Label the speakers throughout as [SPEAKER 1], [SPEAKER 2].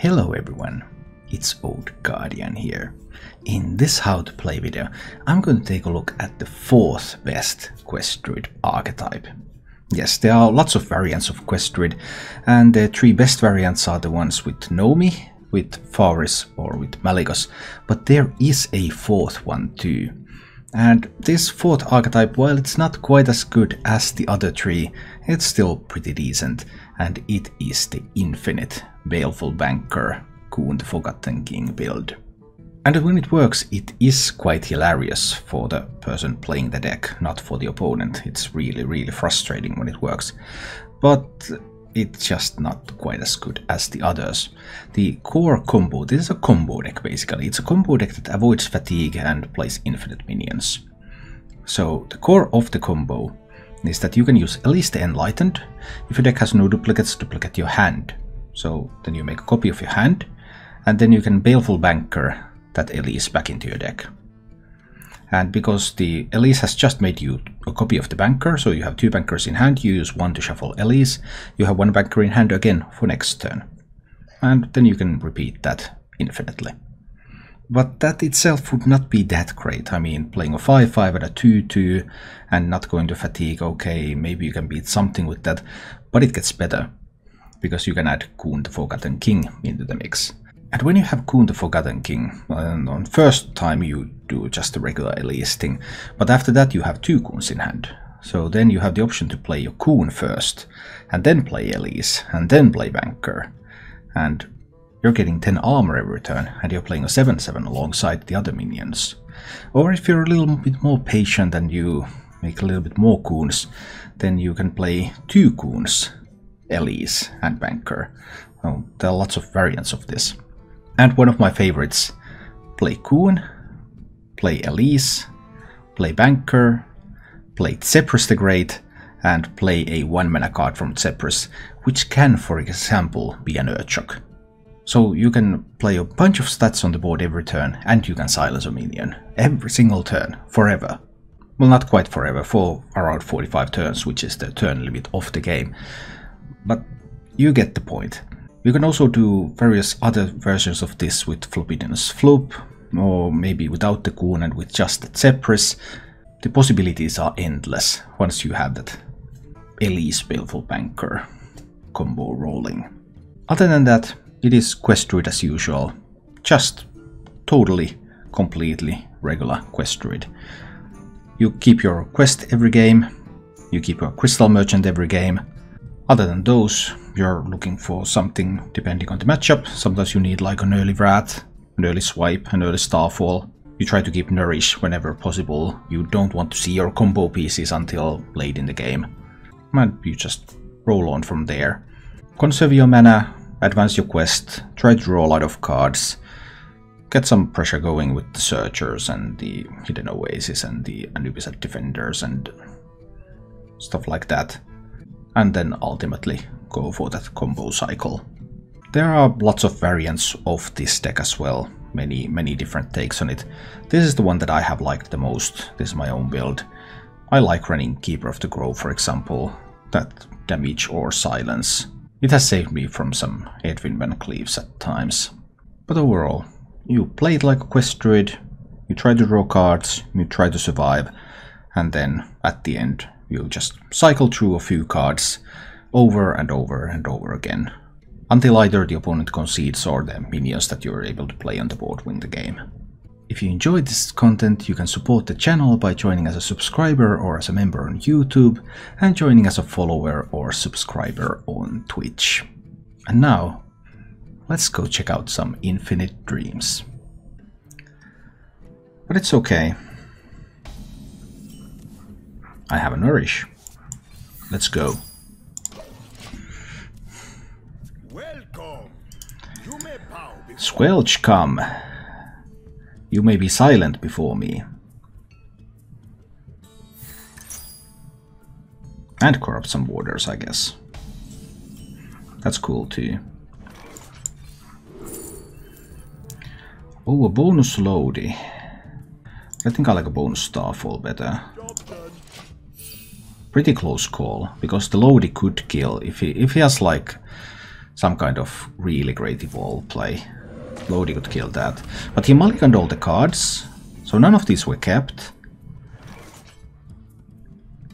[SPEAKER 1] Hello everyone, it's Old Guardian here. In this how to play video, I'm going to take a look at the 4th best Quest Druid archetype. Yes, there are lots of variants of Quest Druid, and the 3 best variants are the ones with Nomi, with Faris or with Malygos, but there is a 4th one too. And this 4th archetype, while it's not quite as good as the other 3, it's still pretty decent, and it is the Infinite Baleful-Banker+Kun the Forgotten King build. And when it works, it is quite hilarious for the person playing the deck, not for the opponent. It's really frustrating when it works, but it's just not quite as good as the others. The core combo, this is a combo deck basically. It's a combo deck that avoids fatigue and plays infinite minions. So the core of the combo is that you can use Elise the Enlightened. If your deck has no duplicates, duplicate your hand. So then you make a copy of your hand, and then you can Baleful Banker that Elise back into your deck. And because the Elise has just made you a copy of the banker, so you have 2 bankers in hand, you use 1 to shuffle Elise, you have 1 banker in hand again for next turn. And then you can repeat that infinitely. But that itself would not be that great. I mean, playing a 5-5 and a 2-2 and not going to fatigue, okay, maybe you can beat something with that, but it gets better, because you can add Kun the Forgotten King into the mix. And when you have Kun the Forgotten King, on first time you do just the regular Elise thing, but after that you have 2 Kuns in hand. So then you have the option to play your Kun first, and then play Elise, and then play Banker. And you're getting 10 armor every turn, and you're playing a 7-7 alongside the other minions. Or if you're a little bit more patient and you make a little bit more Kuns, then you can play 2 Kuns, Elise and Banker. Well, there are lots of variants of this. And one of my favorites, play Kun, play Elise, play Banker, play Zephyrus the Great, and play a 1-mana card from Zephyrus, which can, for example, be an Earthshock. So you can play a bunch of stats on the board every turn, and you can silence a minion every single turn, forever. Well, not quite forever, for around 45 turns, which is the turn limit of the game. But you get the point. You can also do various other versions of this with Forbidden's Floop, or maybe without the Kun and with just the Zephyrus. The possibilities are endless once you have that Elise Baleful Banker combo rolling. Other than that, it is Quest Druid as usual, just totally, completely regular Quest Druid. You keep your quest every game, you keep your Crystal Merchant every game. Other than those, you're looking for something depending on the matchup. Sometimes you need like an early Wrath, an early Swipe, an early Starfall. You try to keep Nourish whenever possible. You don't want to see your combo pieces until late in the game. And you just roll on from there. Conserve your mana, advance your quest, try to draw a lot of cards, get some pressure going with the Searchers and the Hidden Oasis and the Anubis Defenders and stuff like that. And then ultimately go for that combo cycle. There are lots of variants of this deck as well, many different takes on it. This is the one that I have liked the most. This is my own build. I like running Keeper of the Grove, for example, that damage or silence. It has saved me from some Edwin Van Cleaves at times. But overall, you play it like a Quest Druid, you try to draw cards, you try to survive, and then at the end you just cycle through a few cards over and over and over again, until either the opponent concedes or the minions that you're able to play on the board win the game. If you enjoyed this content, you can support the channel by joining as a subscriber or as a member on YouTube, and joining as a follower or subscriber on Twitch. And now, let's go check out some Infinite Dreams. But it's okay. I have a Nourish. Let's go. Squelch, come. You may be silent before me. And corrupt some borders, I guess. That's cool too. Oh, a bonus Lodi. I think I like a bonus Starfall better. Pretty close call, because the Lodi could kill if he has like some kind of really great evolve play. Lodi could kill that. But he mulliganed all the cards, so none of these were kept.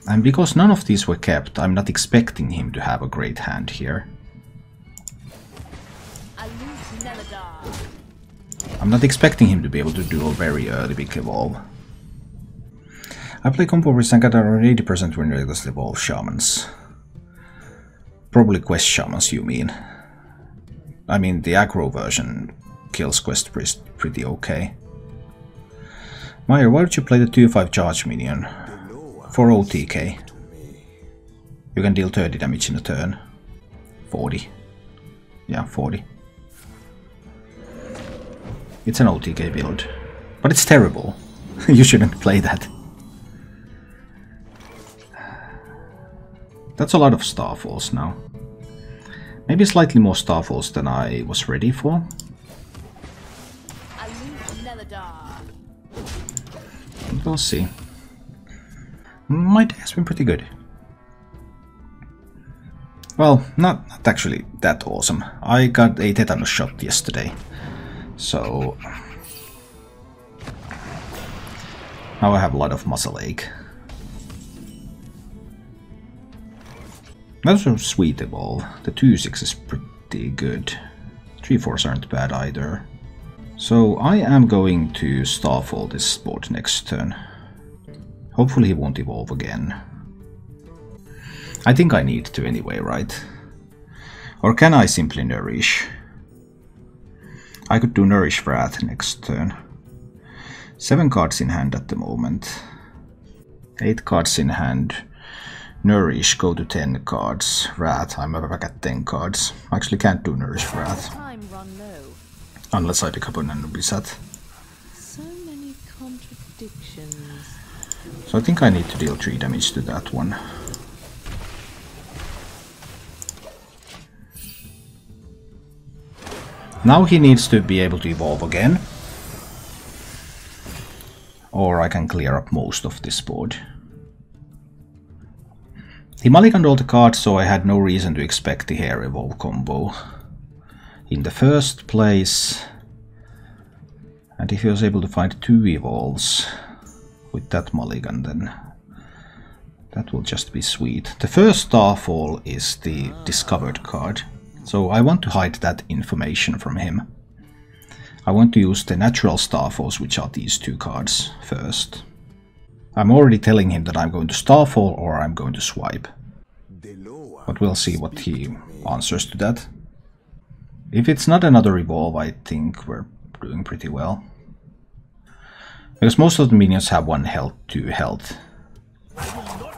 [SPEAKER 1] And because none of these were kept, I'm not expecting him to have a great hand here. I'm not expecting him to be able to do a very early big evolve. I play combo with and got around 80% when relentlessly evolve shamans. Probably quest shamans, you mean. I mean, the aggro version kills quest priest pretty okay. Meyer, why don't you play the 2-5 charge minion? For OTK. You can deal 30 damage in a turn. 40. Yeah, 40. It's an OTK build. But it's terrible. You shouldn't play that. That's a lot of Starfalls now. Maybe slightly more Starfalls than I was ready for. We'll see. My day has been pretty good. Well, not actually that awesome. I got a tetanus shot yesterday. So now I have a lot of muscle ache. That's a sweet evolve. The 2-6 is pretty good. 3-4s aren't bad either. So I am going to Starfall this board next turn. Hopefully he won't evolve again. I think I need to anyway, right? Or can I simply Nourish? I could do Nourish Wrath next turn. 7 cards in hand at the moment. 8 cards in hand. Nourish, go to 10 cards. Wrath, I'm back at 10 cards. I actually can't do Nourish Wrath. Unless I pick up an Anubisat.
[SPEAKER 2] So many contradictions.
[SPEAKER 1] So I think I need to deal 3 damage to that one. Now he needs to be able to evolve again. Or I can clear up most of this board. He mulliganed all the cards, so I had no reason to expect the hair evolve combo in the first place. And if he was able to find 2 evolves with that mulligan, then that will just be sweet. The first Starfall is the discovered card, so I want to hide that information from him. I want to use the natural Starfalls, which are these 2 cards, first. I'm already telling him that I'm going to Starfall or I'm going to swipe. But we'll see what he answers to that. If it's not another evolve, I think we're doing pretty well. Because most of the minions have 1 health, 2 health.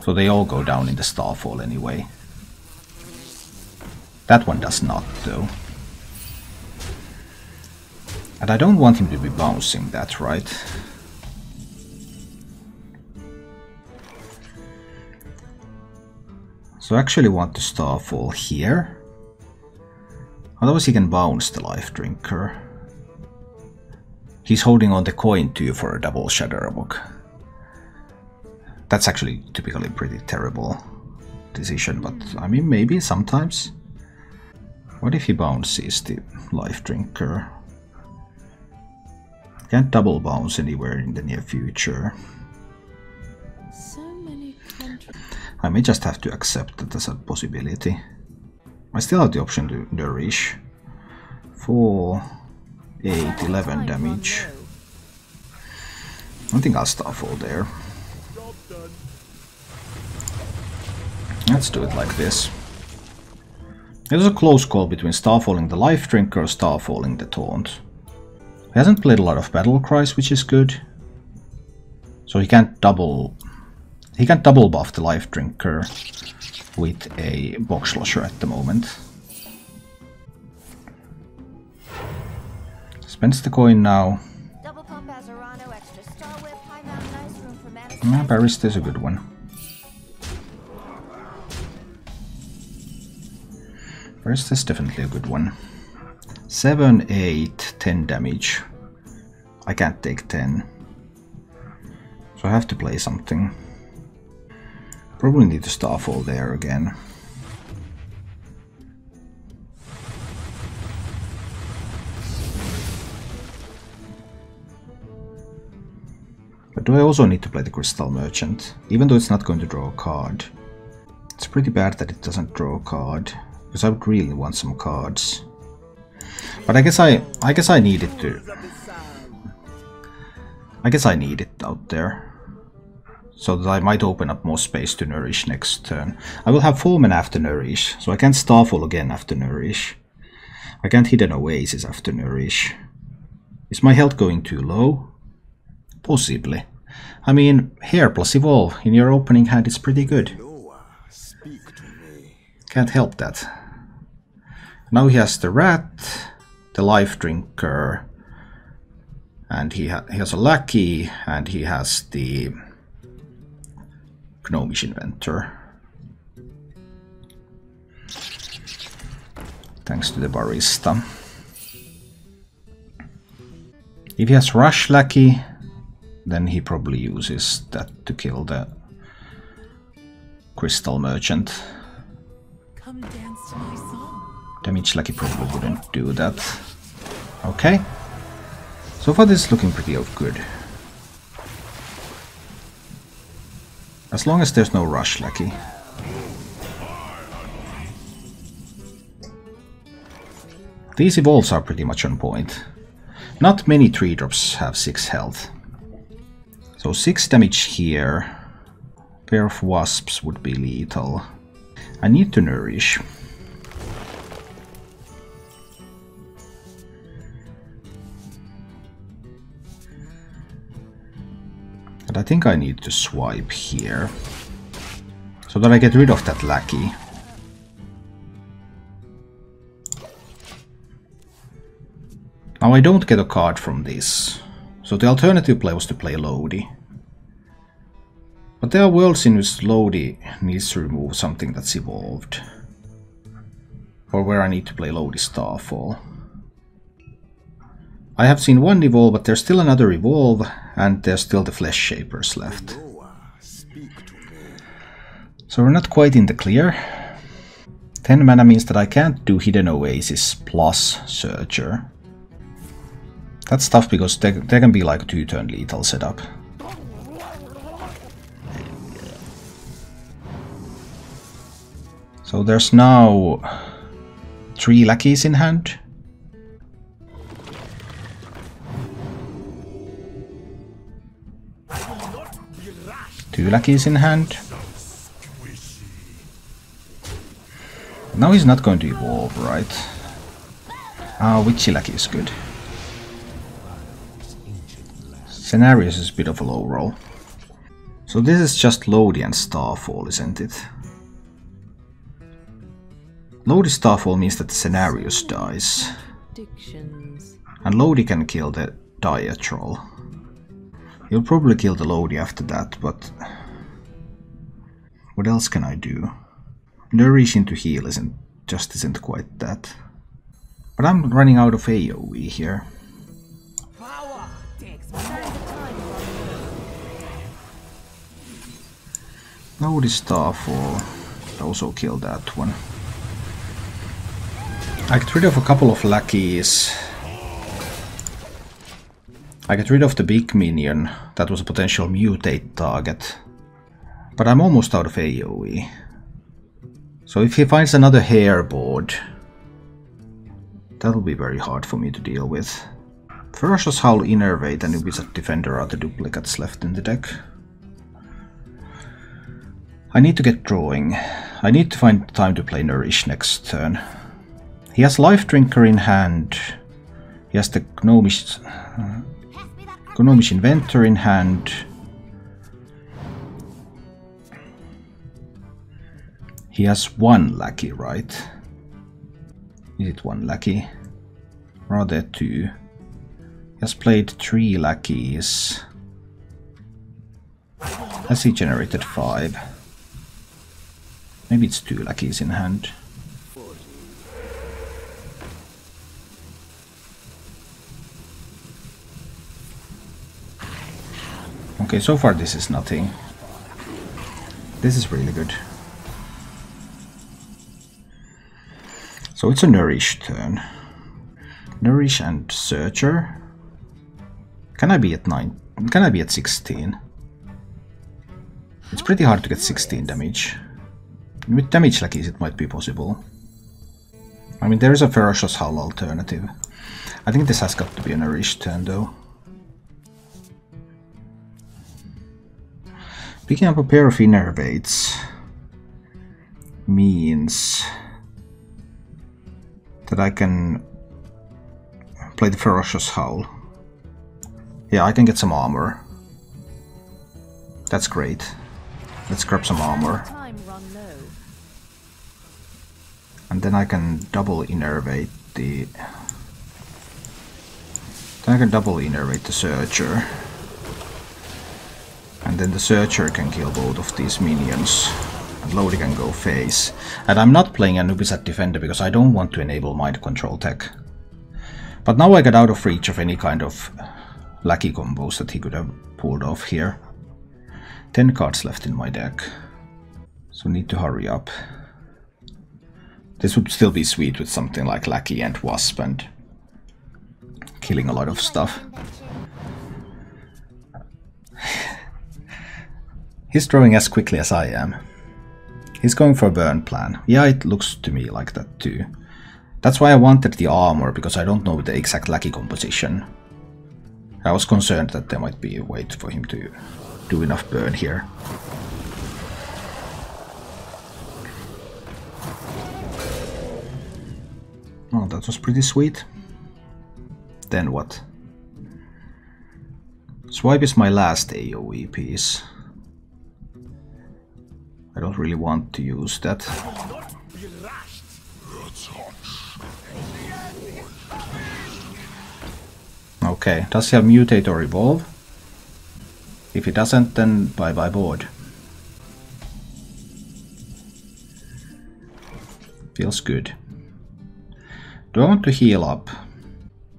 [SPEAKER 1] So they all go down in the Starfall anyway. That one does not, though. And I don't want him to be bouncing that, right? So I actually want to Starfall here. Otherwise he can bounce the Life Drinker. He's holding on the coin too for a double Shadowbook. That's actually typically a pretty terrible decision, but I mean maybe sometimes. What if he bounces the Life Drinker? Can't double bounce anywhere in the near future. I may just have to accept that as a possibility. I still have the option to Nourish. 4, 8, 11 damage. I think I'll Starfall there. Let's do it like this. It was a close call between Starfalling the Life Drinker or Starfalling the Taunt. He hasn't played a lot of Battle Cries, which is good. So he can't double buff the Life Drinker with a Box Slosher at the moment. Spends the coin now. Barista is a good one. Barista is definitely a good one. 7, 8, 10 damage. I can't take 10. So I have to play something. Probably need to Starfall there again. But do I also need to play the Crystal Merchant? Even though it's not going to draw a card. It's pretty bad that it doesn't draw a card, because I would really want some cards. But I guess I need it to. I guess I need it out there, so that I might open up more space to Nourish next turn. I will have 4 mana after Nourish, so I can't Starfall again after Nourish. I can't hit an Oasis after Nourish. Is my health going too low? Possibly. I mean, Hair plus Evolve in your opening hand is pretty good. Can't help that. Now he has the Rat, the Life Drinker, and he has a Lackey, and he has the Gnomish Inventor. Thanks to the Barista. If he has Rush Lackey, then he probably uses that to kill the Crystal Merchant.
[SPEAKER 2] Come dance to my song.
[SPEAKER 1] Damage Lackey probably wouldn't do that. Okay. So far this is looking pretty good. As long as there's no Rush Lackey. These evolves are pretty much on point. Not many 3-drops have 6 health. So 6 damage here. Pair of Wasps would be lethal. I need to Nourish. But I think I need to swipe here, so that I get rid of that Lackey. Now I don't get a card from this, so the alternative play was to play Lodi. But there are worlds in which Lodi needs to remove something that's evolved. Or where I need to play Lodi Starfall. I have seen one evolve, but there's still another evolve, and there's still the Flesh Shapers left. So we're not quite in the clear. 10 mana means that I can't do Hidden Oasis plus Searcher. That's tough because there can be like a 2-turn lethal setup. So there's now 3 Lackeys in hand. Two Lackeys in hand. Now he's not going to evolve, right? Ah, Witchy Lackey is good. Scenarios is a bit of a low roll. So this is just Lodi and Starfall, isn't it? Lodi Starfall means that the Scenarios dies. And Lodi can kill the Dire Troll. He'll probably kill the Lodi after that, but what else can I do? Nourish into heal isn't quite that. But I'm running out of AoE here. Lodi Starfall also kill that one. I get rid of a couple of Lackeys. I get rid of the big minion that was a potential mutate target. But I'm almost out of AoE. So if he finds another hair board, that'll be very hard for me to deal with. Ferocious Howl, Innervate and Wizard Defender are the duplicates left in the deck. I need to get drawing. I need to find time to play Nourish next turn. He has Life Drinker in hand. He has the Gnomish Inventor in hand. He has one Lackey, right? Is it one Lackey? Or are there two? He has played 3 Lackeys. Has he generated 5? Maybe it's 2 Lackeys in hand. Okay, so far this is nothing. This is really good. So it's a Nourish turn. Nourish and Searcher. Can I be at 9? Can I be at 16? It's pretty hard to get 16 damage. With damage lackeys it might be possible. I mean, there is a Ferocious Howl alternative. I think this has got to be an Arish turn though. Picking up a pair of Innervates means that I can play the Ferocious Howl. Yeah, I can get some armor. That's great. Let's grab some armor. And then I can double innervate the... Then I can double innervate the Searcher. And then the Searcher can kill both of these minions. And Lodi can go face. And I'm not playing Anubis at Defender because I don't want to enable mind control tech. But now I get out of reach of any kind of lackey combos that he could have pulled off here. 10 cards left in my deck. So need to hurry up. This would still be sweet with something like Lackey and Wasp and killing a lot of stuff. He's drawing as quickly as I am. He's going for a burn plan. Yeah, it looks to me like that too. That's why I wanted the armor, because I don't know the exact Lackey composition. I was concerned that there might be a way for him to do enough burn here. Oh, that was pretty sweet. Then what? Swipe is my last AoE piece. I don't really want to use that. Okay, does he have Mutate or Evolve? If he doesn't, then bye-bye board. Feels good. Do I want to heal up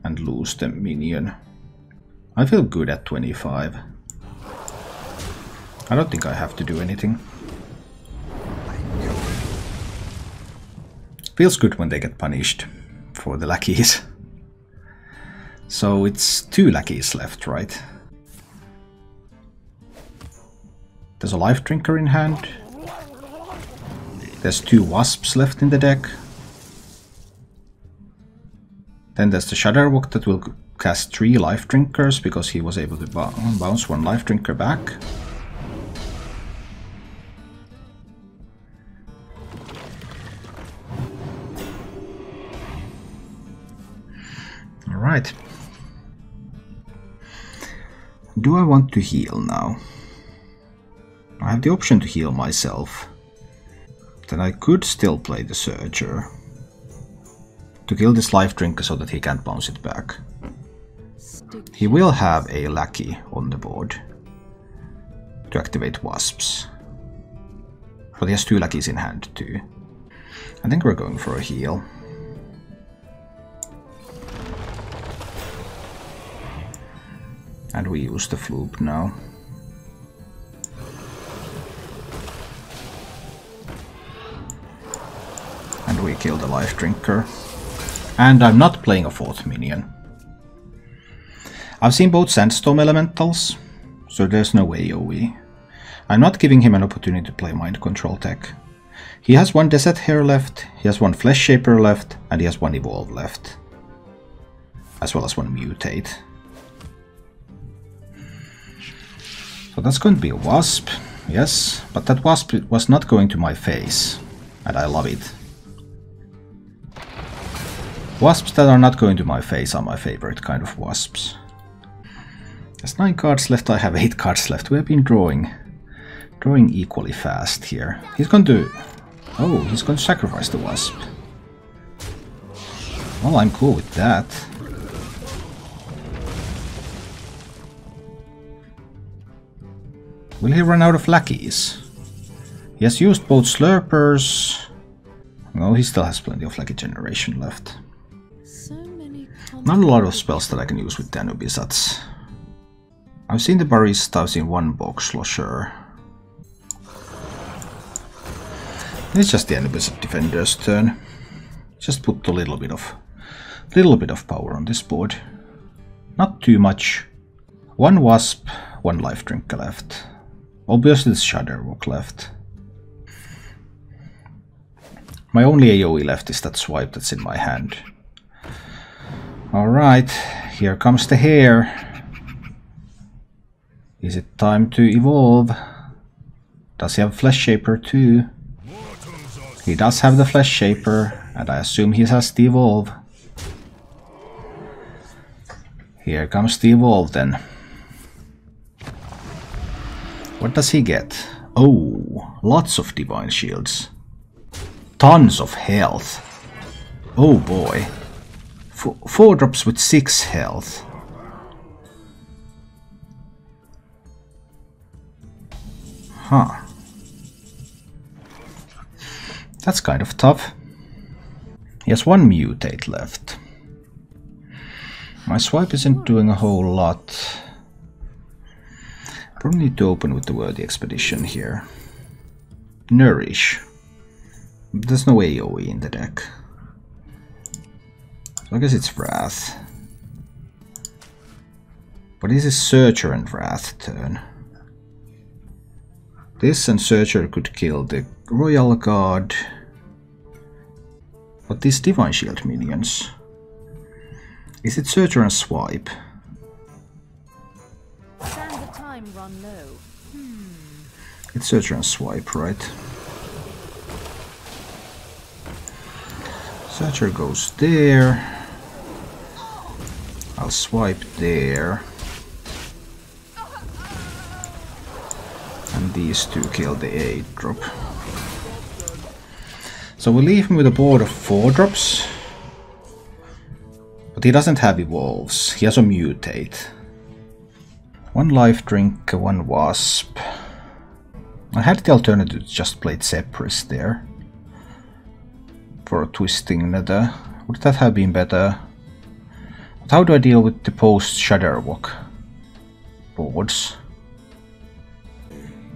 [SPEAKER 1] and lose the minion? I feel good at 25. I don't think I have to do anything. Feels good when they get punished for the lackeys. So it's 2 lackeys left, right? There's a Life Drinker in hand. There's 2 Wasps left in the deck. Then there's the Shudderwock that will cast 3 Life Drinkers because he was able to bounce 1 Life Drinker back. Alright. Do I want to heal now? I have the option to heal myself. Then I could still play the Searcher to kill this Life Drinker so that he can't bounce it back. He will have a Lackey on the board to activate Wasps. But he has 2 Lackeys in hand too. I think we're going for a heal. And we use the Floop now. And we kill the Life Drinker. And I'm not playing a 4th minion. I've seen both Sandstorm Elementals, so there's no AoE. I'm not giving him an opportunity to play Mind Control tech. He has 1 Desert Hare left, he has 1 Flesh Shaper left, and he has 1 Evolve left. As well as 1 Mutate. So that's going to be a Wasp, yes, but that Wasp was not going to my face, and I love it. Wasps that are not going to my face are my favorite kind of wasps. There's 9 cards left, I have 8 cards left. We have been drawing equally fast here. He's going to... Oh, he's going to sacrifice the Wasp. Well, I'm cool with that. Will he run out of lackeys? He has used both Slurpers. No, he still has plenty of lackey generation left. Not a lot of spells that I can use with Danubisats. I've seen the Barista, I've seen 1 Box Slosher. It's just the Anubis Defender's turn. Just put a little bit of power on this board. Not too much. One Wasp, one Life Drinker left. Obviously there's Shudderwook left. My only AoE left is that swipe that's in my hand. Alright, here comes the hare. Is it time to evolve? Does he have Flesh Shaper too? He does have the Flesh Shaper, and I assume he has to evolve. Here comes the evolve then. What does he get? Oh, lots of Divine Shields. Tons of health. Oh boy. 4 drops with 6 health. Huh. That's kind of tough. He has 1 mutate left. My swipe isn't doing a whole lot. Probably need to open with the Worthy Expedition here. Nourish. There's no AoE in the deck. So I guess it's Wrath. But this is Searcher and Wrath turn. This and Searcher could kill the Royal Guard. But these Divine Shield minions... Is it Searcher and Swipe?
[SPEAKER 2] Sands of time run low.
[SPEAKER 1] It's Searcher and Swipe, right? Searcher goes there. I'll swipe there. And these two kill the 8 drop. So we leave him with a board of 4 drops. But he doesn't have evolves. He has a mutate. 1 life drink, 1 wasp. I had the alternative to just play Zephyrs there. For a twisting nether. Would that have been better? But how do I deal with the post Shudderwook boards?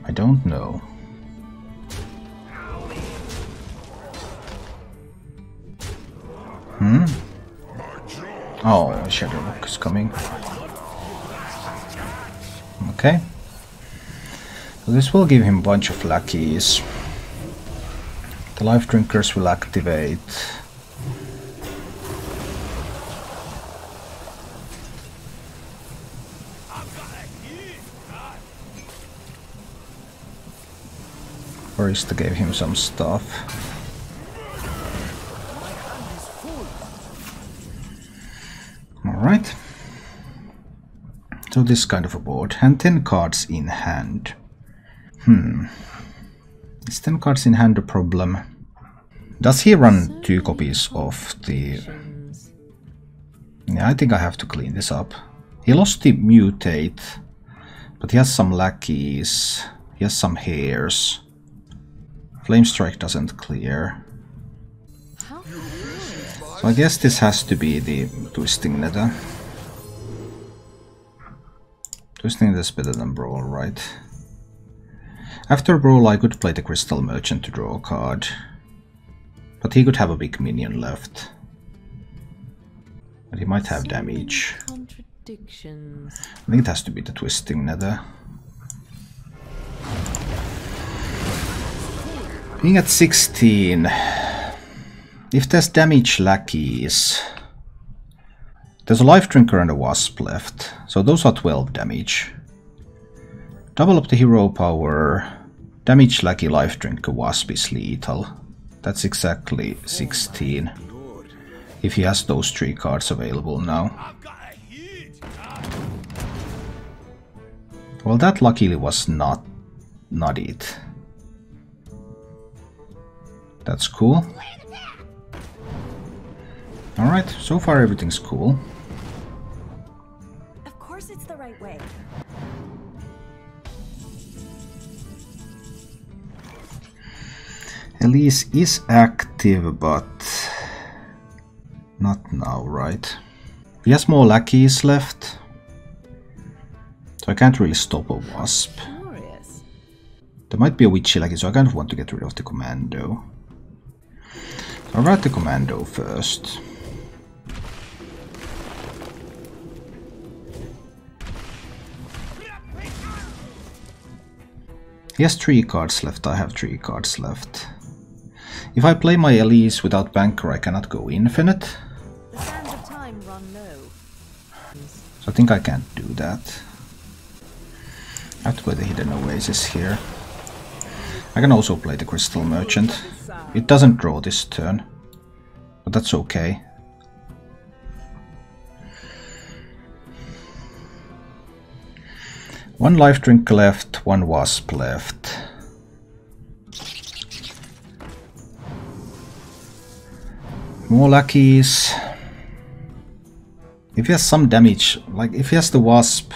[SPEAKER 1] I don't know. Oh, Shudderwook is coming. Okay. So this will give him a bunch of lackeys. The life drinkers will activate. Barista gave him some stuff. Alright. So this kind of a board. And 10 cards in hand. Is 10 cards in hand a problem? Does he run 2 copies of the... Yeah, I think I have to clean this up. He lost the mutate, but he has some lackeys. He has some hares. Flame Strike doesn't clear. So I guess this has to be the Twisting Nether. Twisting Nether is better than Brawl, right? After Brawl I could play the Crystal Merchant to draw a card. But he could have a big minion left. But he might have damage. I think it has to be the Twisting Nether. Being at 16, if there's damage lackeys, there's a life drinker and a wasp left, so those are 12 damage. Double up the hero power, damage lackey life drinker wasp is lethal. That's exactly 16, if he has those 3 cards available now. Well, that luckily was not it. That's cool. Alright, so far everything's cool.
[SPEAKER 2] Of course it's the right way.
[SPEAKER 1] Elise is active, but not now, right? He has more lackeys left. So I can't really stop a wasp.
[SPEAKER 2] Glorious.
[SPEAKER 1] There might be a witchy lackey, so I kind of want to get rid of the commando. I'll write the commando first. He has 3 cards left, I have 3 cards left. If I play my Elise without Banker, I cannot go infinite.
[SPEAKER 2] The sands of time run low.
[SPEAKER 1] So I think I can't do that. I have to play the Hidden Oasis here. I can also play the Crystal Merchant. It doesn't draw this turn, but that's okay. One life drink left, 1 wasp left. More lackeys. If he has some damage, like if he has the wasp,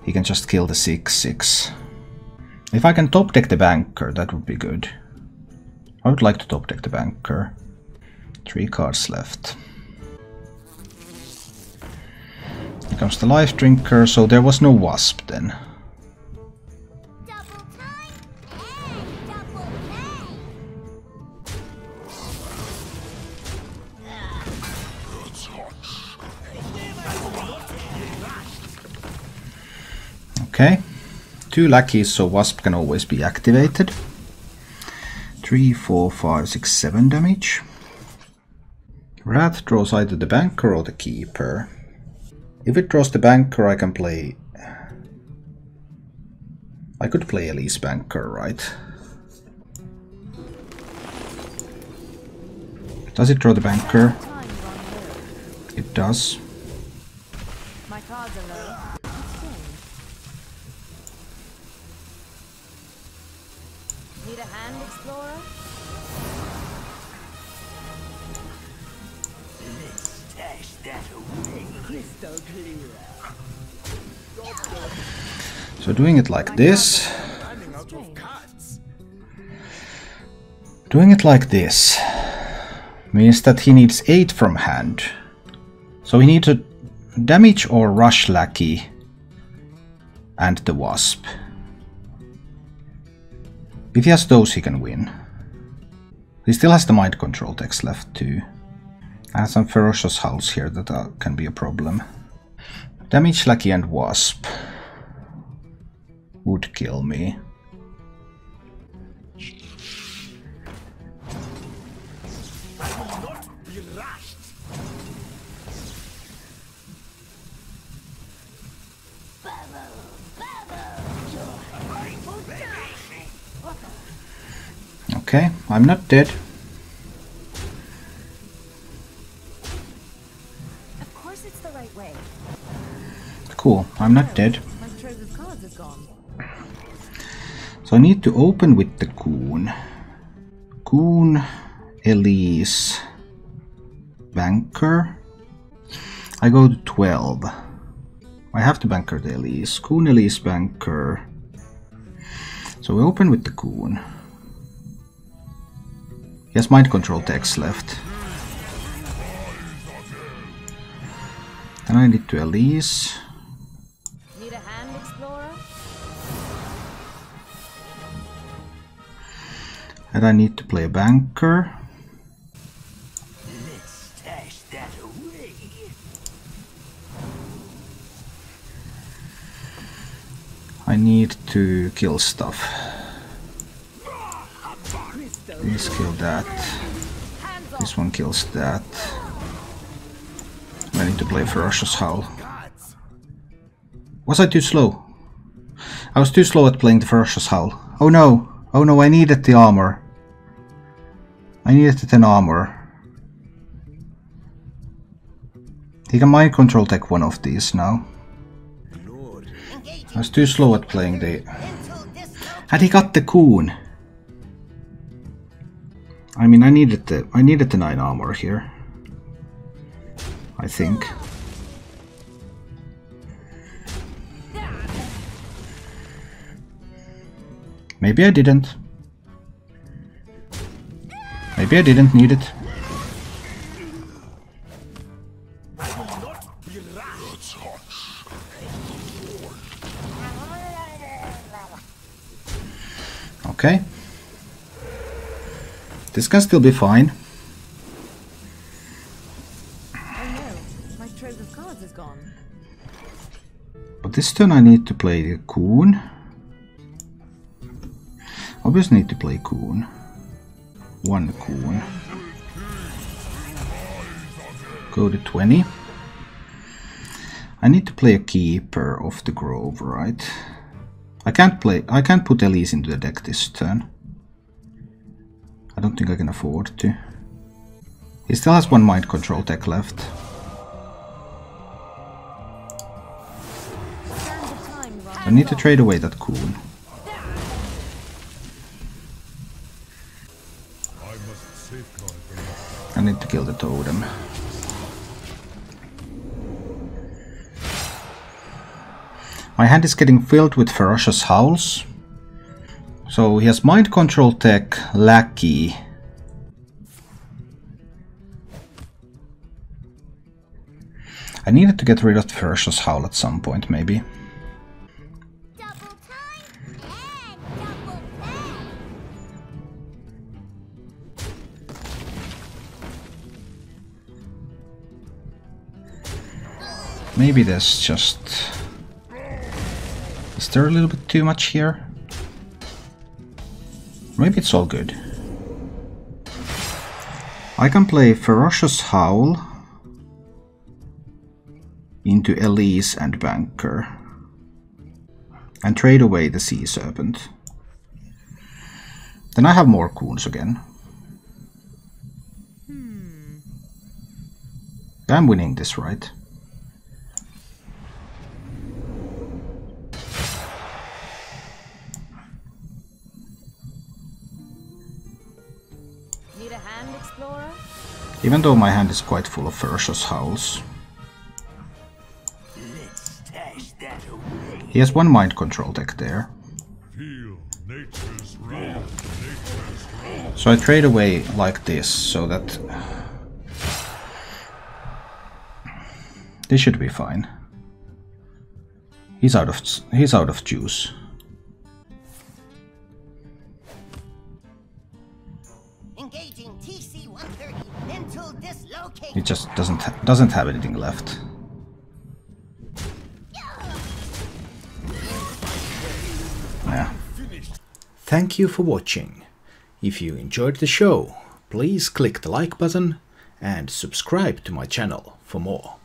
[SPEAKER 1] he can just kill the 6/6. If I can top deck the Banker, that would be good. I would like to top deck the Banker. 3 cards left. Here comes the life drinker, so there was no wasp then. Okay, 2 lackeys, so wasp can always be activated. 3, 4, 5, 6, 7 damage. Wrath draws either the Banker or the Keeper. If it draws the Banker, I can play... I could play Elise+Banker, right? Does it draw the Banker? It does.
[SPEAKER 2] My cards are low. Need a hand, explorer?
[SPEAKER 3] Let's stash that away. Crystal clear.
[SPEAKER 1] So doing it like this. Doing it like this means that he needs 8 from hand. So he needs a damage or rush lackey and the wasp. If he has those, he can win. He still has the mind control text left too. And some ferocious howls here that can be a problem. Damage lackey and wasp would kill me. Okay, I'm not dead.
[SPEAKER 2] Of course it's the right way.
[SPEAKER 1] Cool, I'm not dead.
[SPEAKER 2] My trove of cards is gone.
[SPEAKER 1] So I need to open with the Kun. Kun, Elise, Banker. I go to 12. I have to Banker the Elise. Kun, Elise, Banker. So we open with the Kun. He has mind control text left. Then I need to Elise.
[SPEAKER 2] Need a hand, explorer?
[SPEAKER 1] And I need to play a Banker.
[SPEAKER 3] Let's stash that away.
[SPEAKER 1] I need to kill stuff. Please kill that. This one kills that. I need to play Ferocious Howl. Was I too slow? I was too slow at playing the Ferocious Howl. Oh no! Oh no, I needed the armor. I needed the 10 armor. He can mind control tech one of these now. I was too slow at playing the... Had he got the Kun? I mean, I needed the 9 armor here. I think. Maybe I didn't. Maybe I didn't need it. Okay. This can still be fine.
[SPEAKER 2] Oh no, my trove of cards is gone.
[SPEAKER 1] But this turn I need to play the Kun. Obviously need to play Kun. One Kun. Go to 20. I need to play a Keeper of the Grove, right? I can't put Elise into the deck this turn. I don't think I can afford to. He still has one mind control deck left. I need to trade away that Kun. I need to kill the totem. My hand is getting filled with ferocious howls. So he has mind control tech, lackey. I needed to get rid of the ferocious howl at some point, maybe. Maybe there's just... Is there a little bit too much here? Maybe it's all good. I can play Ferocious Howl into Elise and Banker and trade away the Sea Serpent. Then I have more Kuns again. I'm winning this, right?
[SPEAKER 2] Need a hand, explorer?
[SPEAKER 1] Even though my hand is quite full of Ferocious Howls.
[SPEAKER 3] Let's stash that away.
[SPEAKER 1] He has one mind control deck there. So I trade away like this, so that this should be fine. He's out of juice.
[SPEAKER 4] Engaging TC-130 until dislocated.
[SPEAKER 1] He just doesn't have anything left. Yeah.
[SPEAKER 5] Thank you for watching. If you enjoyed the show, please click the like button and subscribe to my channel for more.